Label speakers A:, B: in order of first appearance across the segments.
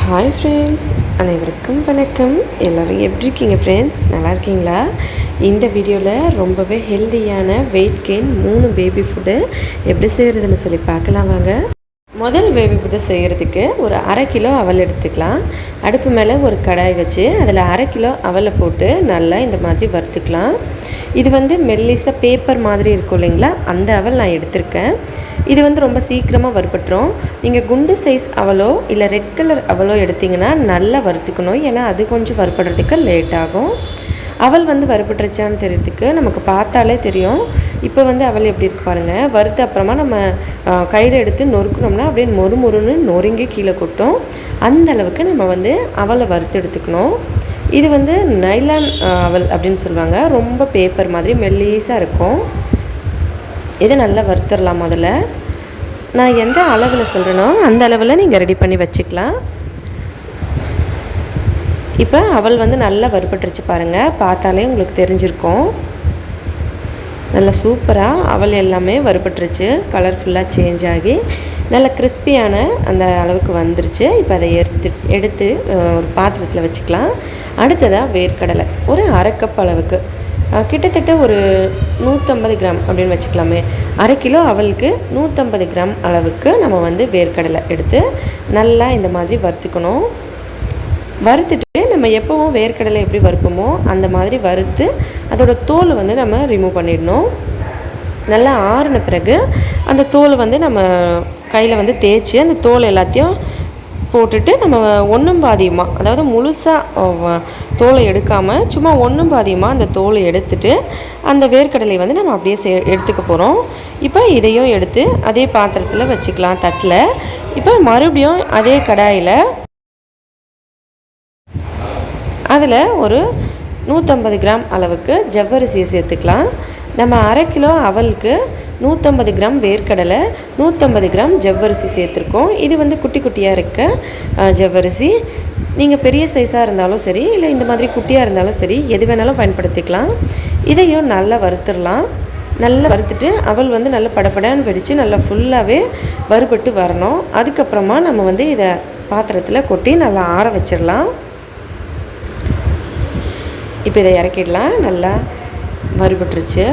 A: Hi friends, அனைவருக்கும் வணக்கம். எல்லோரும் எப்படி இருக்கீங்க ஃப்ரெண்ட்ஸ்? நல்லா இருக்கீங்களா? இந்த வீடியோவில் ரொம்பவே ஹெல்த்தியான வெயிட் கெயின் 3 பேபி ஃபுட்டு எப்படி செய்கிறதுன்னு சொல்லி பார்க்கலாம் வாங்க. முதல் பேபி ஃபுட்டு செய்கிறதுக்கு ஒரு 1/2 கிலோ அவல் எடுத்துக்கலாம். அடுப்பு மேலே ஒரு கடாய் வச்சு அதில் 1/2 கிலோ அவலை போட்டு நல்லா இந்த மாதிரி வறுத்துக்கலாம். இது மெல்லிசாக பேப்பர் மாதிரி இருக்கும் இல்லைங்களா, அந்த அவல் நான் எடுத்திருக்கேன். இது ரொம்ப சீக்கிரமாக வறுபட்டுரும். நீங்கள் குண்டு சைஸ் அவலோ இல்லை ரெட் கலர் அவலோ எடுத்திங்கன்னா நல்லா வறுத்துக்கணும். ஏன்னா அது கொஞ்சம் வறுபடுறதுக்கு லேட் ஆகும். அவல் வறுபட்டுருச்சான்னு தெரியறதுக்கு நமக்கு பார்த்தாலே தெரியும். இப்போ அவல் எப்படி இருக்கு பாருங்கள். வறுத்து அப்புறமா நம்ம கையில் எடுத்து நொறுக்கணும்னா அப்படியே மொறுன்னு நொறுங்கி கீழே கொட்டும். அந்த அளவுக்கு நம்ம அவலை வறுத்து எடுத்துக்கணும். இது நைலான் அவல் அப்படின்னு சொல்லுவாங்க. ரொம்ப பேப்பர் மாதிரி மெல்லீஸாக இருக்கும். இதை நல்லா வறுத்துடலாம். முதல்ல நான் எந்த அளவில் சொல்கிறேனோ அந்த அளவில் நீங்கள் ரெடி பண்ணி வச்சுக்கலாம். இப்போ அவல் நல்லா வறுபட்டுருச்சு பாருங்கள். பார்த்தாலே உங்களுக்கு தெரிஞ்சிருக்கும். நல்லா சூப்பராக அவல் எல்லாமே வறுபட்டுருச்சு. கலர்ஃபுல்லாக சேஞ்ச் ஆகி நல்ல கிறிஸ்பியான அந்த அளவுக்கு வந்துருச்சு. இப்போ அதை எடுத்து ஒரு பாத்திரத்தில் வச்சுக்கலாம். அடுத்ததாக வேர்க்கடலை ஒரு 1/2 கப் அளவுக்கு, கிட்டத்தட்ட ஒரு 150 கிராம் அப்படின்னு வச்சுக்கலாமே. 1/2 கிலோ அவலுக்கு 150 கிராம் அளவுக்கு நம்ம வேர்க்கடலை எடுத்து நல்லா இந்த மாதிரி வறுத்துக்கணும். வறுத்துட்டு நம்ம எப்போவும் வேர்க்கடலை எப்படி வறுப்போமோ அந்த மாதிரி வறுத்து அதோட தோல் நம்ம ரிமூவ் பண்ணிடணும். நல்லா ஆறின பிறகு அந்த தோல் நம்ம கையில் தேய்ச்சி அந்த தோல் எல்லாத்தையும் போட்டுட்டு நம்ம ஒன்றும் பாதியமாக, அதாவது முழுசாக தோலை எடுக்காமல் சும்மா ஒன்றும் பாதியமாக அந்த தோலை எடுத்துட்டு அந்த வேர்க்கடலை நம்ம அப்படியே எடுத்துக்க போகிறோம். இப்போ இதையும் எடுத்து அதே பாத்திரத்தில் வச்சுக்கலாம், தட்டில். இப்போ மறுபடியும் அதே கடாயில் அதில் ஒரு 150 கிராம் அளவுக்கு ஜவ்வரிசியை சேர்த்துக்கலாம். நம்ம 1/2 கிலோ அவலுக்கு 150 கிராம் வேர்க்கடலை, 150 கிராம் ஜவ்வரிசி சேர்த்துருக்கோம். இது குட்டி குட்டியாக இருக்க ஜவ்வரிசி. நீங்கள் பெரிய சைஸாக இருந்தாலும் சரி, இல்லை இந்த மாதிரி குட்டியாக இருந்தாலும் சரி, எது வேணாலும் பயன்படுத்திக்கலாம். இதையும் நல்லா வறுத்துடலாம். நல்லா வறுத்துட்டு அவல் நல்லா படப்படான்னு வெடித்து நல்லா ஃபுல்லாகவே வறுபட்டு வரணும். அதுக்கப்புறமா நம்ம இதை பாத்திரத்தில் கொட்டி நல்லா ஆற வச்சிடலாம். இப்போ இதை இறக்கிடலாம். நல்லா வறுபட்டுருச்சு.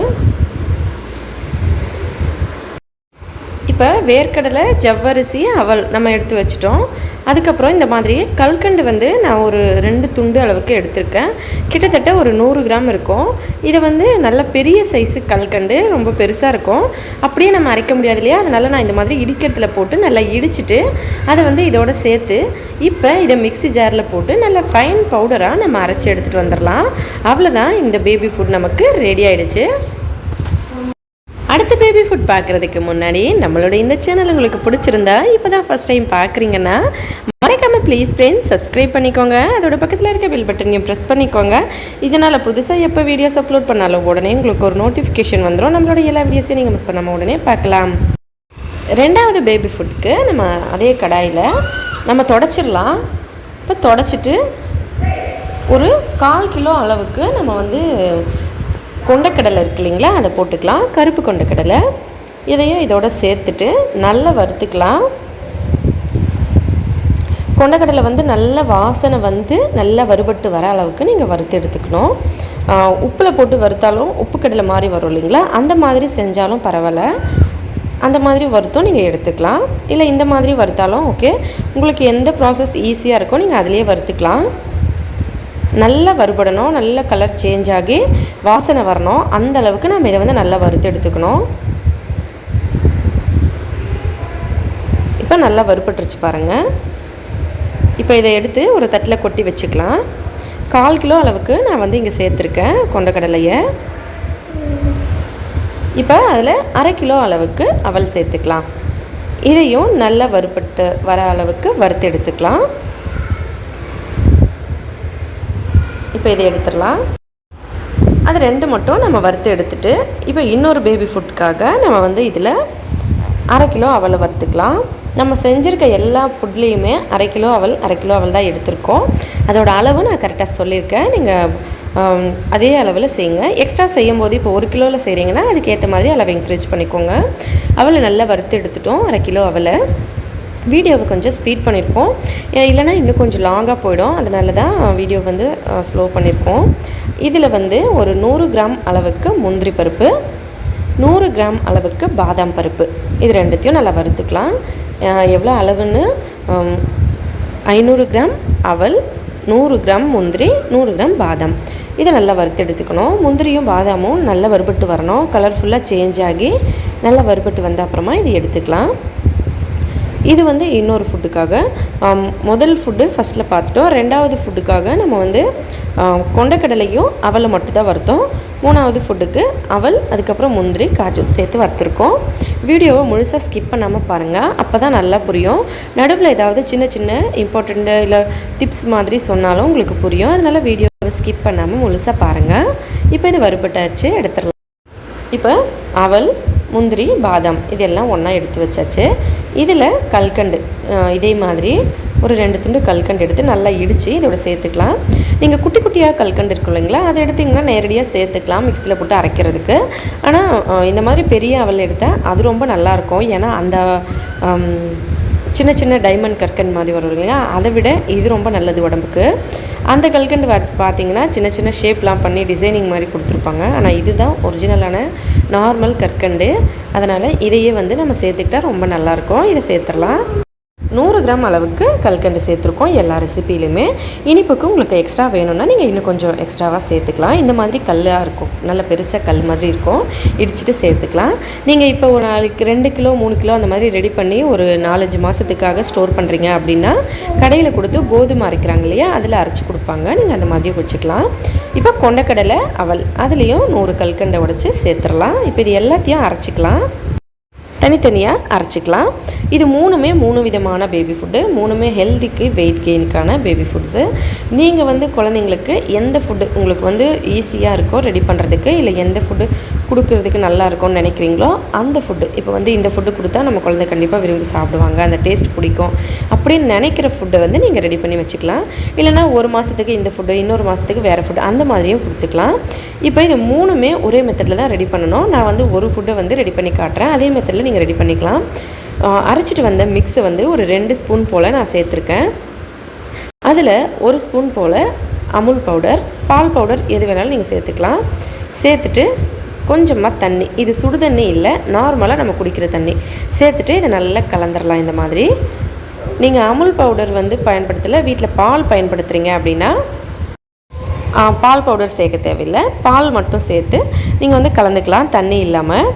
A: இப்போ வேர்க்கடலை, ஜவ்வரிசி, அவல் நம்ம எடுத்து வச்சிட்டோம். அதுக்கப்புறம் இந்த மாதிரி கல்கண்டு நான் ஒரு 2 துண்டு அளவுக்கு எடுத்திருக்கேன். கிட்டத்தட்ட ஒரு 100 கிராம் இருக்கும். இதை நல்ல பெரிய சைஸு கல்கண்டு, ரொம்ப பெருசாக இருக்கும். அப்படியே நம்ம அரைக்க முடியாது இல்லையா, அதனால் நான் இந்த மாதிரி இடிக்கிறதுல போட்டு நல்லா இடிச்சிட்டு அதை இதோட சேர்த்து இப்போ இதை மிக்ஸி ஜாரில் போட்டு நல்லா ஃபைன் பவுடராக நம்ம அரைச்சி எடுத்துகிட்டு வந்துடலாம். அவ்வளோதான், இந்த பேபி ஃபுட் நமக்கு ரெடி ஆகிடுச்சு. அடுத்த பேபி ஃபுட் பார்க்குறதுக்கு முன்னாடி நம்மளோட இந்த சேனல் உங்களுக்கு பிடிச்சிருந்தா இப்போ தான் ஃபஸ்ட் டைம் பார்க்குறீங்கன்னா மறக்காமல் ப்ளீஸ் ஃப்ரெண்ட்ஸ் சப்ஸ்கிரைப் பண்ணிக்கோங்க. அதோட பக்கத்தில் இருக்க பெல் பட்டனையும் ப்ரெஸ் பண்ணிக்கோங்க. இதனால் புதுசாக எப்போ வீடியோஸ் அப்லோட் பண்ணாலும் உடனே உங்களுக்கு ஒரு நோட்டிஃபிகேஷன் வந்துடும். நம்மளோட எல்லா வீடியோஸையும் நீங்கள் மிஸ் பண்ணாமல் உடனே பார்க்கலாம். ரெண்டாவது பேபி ஃபுட்டுக்கு நம்ம அதே கடாயில் நம்ம தொடச்சிடலாம். இப்போ தொடச்சிட்டு ஒரு 1/4 கிலோ அளவுக்கு நம்ம கொண்டக்கடலை இருக்கு இல்லைங்களா, அதை போட்டுக்கலாம். கருப்பு கொண்டக்கடலை. இதையும் இதோட சேர்த்துட்டு நல்லா வறுத்துக்கலாம். கொண்டக்கடலை நல்ல வாசனை நல்லா வறுபட்டு வர அளவுக்கு நீங்கள் வறுத்து எடுத்துக்கணும். உப்பில் போட்டு வறுத்தாலும் உப்பு கடலை மாதிரி வரும் இல்லைங்களா, அந்த மாதிரி செஞ்சாலும் பரவாயில்ல. அந்த மாதிரி வறுத்தும் நீங்கள் எடுத்துக்கலாம். இல்லை இந்த மாதிரி வறுத்தாலும் ஓகே. உங்களுக்கு எந்த ப்ராசஸ் ஈஸியாக இருக்கோ நீங்கள் அதிலே வறுத்துக்கலாம். நல்லா வறுபடணும். நல்ல கலர் சேஞ்ச் ஆகி வாசனை வரணும். அந்த அளவுக்கு நம்ம இதை நல்லா வறுத்து எடுத்துக்கணும். இப்போ நல்லா வறுபட்டுருச்சு பாருங்கள். இப்போ இதை எடுத்து ஒரு தட்டில் கொட்டி வச்சுக்கலாம். 1/4 கிலோ அளவுக்கு நான் இங்கே சேர்த்துருக்கேன் கொண்டக்கடலையை. இப்போ அதில் 1/2 கிலோ அளவுக்கு அவல் சேர்த்துக்கலாம். இதையும் நல்லா வறுபட்டு வர அளவுக்கு வறுத்து எடுத்துக்கலாம். இப்போ இதை எடுத்துடலாம். அது 2 மட்டும் நம்ம வறுத்து எடுத்துட்டு இப்போ இன்னொரு பேபி ஃபுட்டுக்காக நம்ம இதில் 1/2 கிலோ அவலை வறுத்துக்கலாம். நம்ம செஞ்சுருக்க எல்லா ஃபுட்லேயுமே 1/2 கிலோ அவல் 1/2 கிலோ அவல் தான் எடுத்திருக்கோம். அதோட அளவு நான் கரெக்டாக சொல்லியிருக்கேன். நீங்கள் அதே அளவில் செய்யுங்க. எக்ஸ்ட்ரா செய்யும் போது இப்போ 1 கிலோவில் செய்கிறீங்கன்னா அதுக்கேற்ற மாதிரி அளவை இன்க்ரீஸ் பண்ணிக்கோங்க. அவலை நல்லா வறுத்து எடுத்துட்டோம். 1/2 கிலோ அவலை வீடியோவை கொஞ்சம் ஸ்பீட் பண்ணியிருக்கோம், இல்லைனா இன்னும் கொஞ்சம் லாங்காக போயிடும். அதனால தான் வீடியோ வந்து ஸ்லோ பண்ணியிருக்கோம். இதில் வந்து ஒரு 100 கிராம் அளவுக்கு முந்திரி பருப்பு, 100 கிராம் அளவுக்கு பாதாம் பருப்பு, இது ரெண்டுத்தையும் நல்லா வறுத்துக்கலாம். எவ்வளோ அளவுன்னு 500 கிராம் அவல், 100 கிராம் முந்திரி, 100 கிராம் பாதாம், இதை நல்லா வறுத்து எடுத்துக்கணும். முந்திரியும் பாதாமும் நல்லா வறுபட்டு வரணும், கலர்ஃபுல்லாக சேஞ்ச் ஆகி நல்லா வறுபட்டு வந்த அப்புறமா இது எடுத்துக்கலாம். இது வந்து இன்னொரு ஃபுட்டுக்காக. முதல் ஃபுட்டு ஃபஸ்ட்டில் பார்த்துட்டோம். ரெண்டாவது ஃபுட்டுக்காக நம்ம வந்து கொண்டக்கடலையும் அவலை மட்டும் தான் வறுத்தோம். மூணாவது ஃபுட்டுக்கு அவல், அதுக்கப்புறம் முந்திரி, காஜு சேர்த்து வறுத்துருக்கோம். வீடியோவை முழுசாக ஸ்கிப் பண்ணாமல் பாருங்கள், அப்போ தான் நல்லா புரியும். நடுவில் ஏதாவது சின்ன சின்ன இம்பார்ட்டண்ட்டு இல்லை டிப்ஸ் மாதிரி சொன்னாலும் உங்களுக்கு புரியும். அதனால் வீடியோவை ஸ்கிப் பண்ணாமல் முழுசாக பாருங்கள். இப்போ இது வறுபட்டாச்சு, எடுத்துடலாம். இப்போ அவல், முந்திரி, பாதாம் இதெல்லாம் ஒன்றா எடுத்து வச்சாச்சு. இதில் கல்கண்டு இதே மாதிரி ஒரு 2 துண்டு கல்கண்டு எடுத்து நல்லா இடித்து இதோட சேர்த்துக்கலாம். நீங்கள் குட்டி குட்டியாக கல்கண்டு இருக்கும் இல்லைங்களா, அதை எடுத்திங்கன்னா நேரடியாக சேர்த்துக்கலாம் மிக்சியில் போட்டு அரைக்கிறதுக்கு. ஆனால் இந்த மாதிரி பெரிய அவல் எடுத்தால் அது ரொம்ப நல்லாயிருக்கும். ஏன்னா அந்த சின்ன சின்ன டைமண்ட் கற்கண்டு மாதிரி வரும் இல்லைங்களா, அதை விட இது ரொம்ப நல்லது உடம்புக்கு. அந்த கல்கண்டு பார்த்திங்கன்னா சின்ன சின்ன ஷேப்லாம் பண்ணி டிசைனிங் மாதிரி கொடுத்துருப்பாங்க. ஆனால் இதுதான் ஒரிஜினலான நார்மல் கற்கண்டு. அதனால் இதையே வந்து நம்ம சேர்த்துக்கிட்டால் ரொம்ப நல்லாயிருக்கும். இதை சேர்த்துடலாம். 100 கிராம் அளவுக்கு கல்கண்டு சேர்த்துருக்கோம் எல்லா ரெசிப்பிலையுமே. இனிப்புக்கு உங்களுக்கு எக்ஸ்ட்ரா வேணும்னா நீங்கள் இன்னும் கொஞ்சம் எக்ஸ்ட்ராவாக சேர்த்துக்கலாம். இந்த மாதிரி கல்லாக இருக்கும், நல்ல பெருசாக கல் மாதிரி இருக்கும், இடிச்சிட்டு சேர்த்துக்கலாம். நீங்கள் இப்போ ஒரு நாளைக்கு 2 கிலோ 3 கிலோ அந்த மாதிரி ரெடி பண்ணி ஒரு 4-5 மாதத்துக்காக ஸ்டோர் பண்ணுறீங்க அப்படின்னா கடையில் கொடுத்து கோதுமை அரைக்கிறாங்க இல்லையா, அதில் அரைச்சி கொடுப்பாங்க. நீங்கள் அந்த மாதிரியும் வச்சுக்கலாம். இப்போ கொண்டக்கடலை அவல் அதுலேயும் 100 கல்கண்டை உடைச்சி சேர்த்துடலாம். இப்போ இது எல்லாத்தையும் அரைச்சிக்கலாம், தனித்தனியாக அரைச்சிக்கலாம். இது 3மே 3 விதமான பேபி ஃபுட்டு, 3மே ஹெல்த்திக்கு வெயிட் கெயினுக்கான பேபி ஃபுட்ஸு. நீங்கள் வந்து குழந்தைங்களுக்கு எந்த ஃபுட்டு உங்களுக்கு வந்து ஈஸியாக இருக்கோ ரெடி பண்ணுறதுக்கு, இல்லை எந்த ஃபுட்டு கொடுக்குறதுக்கு நல்லா இருக்கும்னு நினைக்கிறீங்களோ அந்த ஃபுட்டு. இப்போ வந்து இந்த ஃபுட்டு கொடுத்தா நம்ம குழந்தை கண்டிப்பாக விரும்பி சாப்பிடுவாங்க, அந்த டேஸ்ட் பிடிக்கும் அப்படின்னு நினைக்கிற ஃபுட்டை வந்து நீங்கள் ரெடி பண்ணி வச்சுக்கலாம். இல்லைனா ஒரு மாதத்துக்கு இந்த ஃபுட்டு, இன்னொரு மாதத்துக்கு வேறு ஃபுட்டு, அந்த மாதிரியும் கொடுத்துக்கலாம். இப்போ இது 3மே ஒரே மெத்தடில் தான் ரெடி பண்ணணும். நான் வந்து ஒரு ஃபுட்டை வந்து ரெடி பண்ணி காட்டுறேன், அதே மெத்தடில் நீங்கள் ரெடி பண்ணிக்கலாம். அரைச்சிட்டு வந்த மிக்ஸை வந்து ஒரு 2 ஸ்பூன் போல் நான் சேர்த்துருக்கேன். அதில் 1 ஸ்பூன் போல் அமுல் பவுடர், பால் பவுடர் எது வேணாலும் நீங்கள் சேர்த்துக்கலாம். சேர்த்துட்டு கொஞ்சமாக தண்ணி, இது சுடு தண்ணி இல்லை, நார்மலாக நம்ம குடிக்கிற தண்ணி சேர்த்துட்டு இதை நல்லா கலந்துடலாம். இந்த மாதிரி நீங்கள் அமுல் பவுடர் வந்து பயன்படுத்தலை, வீட்டில் பால் பயன்படுத்துகிறீங்க அப்படின்னா பால் பவுடர் சேர்க்க தேவையில்லை, பால் மட்டும் சேர்த்து நீங்கள் வந்து கலந்துக்கலாம் தண்ணி இல்லாமல்.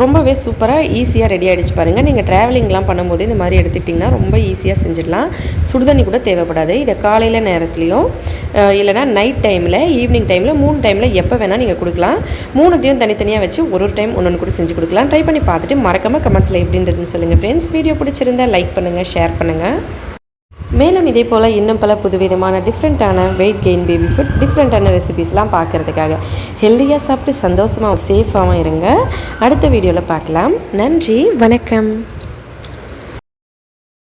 A: ரொம்பவே சூப்பராக ஈஸியாக ரெடி ஆகிடுச்சு பாருங்கள். நீங்கள் ட்ராவலிங்லாம் பண்ணும்போது இந்த மாதிரி எடுத்துக்கிட்டிங்கன்னா ரொம்ப ஈஸியாக செஞ்சிடலாம். சுடுதண்ணி கூட தேவைப்படாது. இதை காலையில் நேரத்துலையும் இல்லைனா நைட் டைமில், ஈவினிங் டைமில், 3 டைமில் எப்போ வேணால் நீங்கள் கொடுக்கலாம். 3த்தையும் தனித்தனியாக வச்சு ஒரு டைம் ஒன்று கூட செஞ்சு கொடுக்கலாம். ட்ரை பண்ணி பார்த்துட்டு மறக்காமல் கமெண்ட்ஸில் எப்படின்றதுன்னு சொல்லுங்கள் ஃப்ரெண்ட்ஸ். வீடியோ பிடிச்சிருந்தால் லைக் பண்ணுங்கள், ஷேர் பண்ணுங்கள். மேலும் இதே போல் இன்னும் பல புதுவிதமான டிஃப்ரெண்ட்டான வெயிட் கெயின் பேபி ஃபுட், டிஃப்ரெண்ட்டான ரெசிபீஸ்லாம் பார்க்குறதுக்காக ஹெல்த்தியாக சாப்பிட்டு சந்தோஷமாக சேஃபாகவும் இருங்க. அடுத்த வீடியோவில் பார்க்கலாம். நன்றி, வணக்கம்.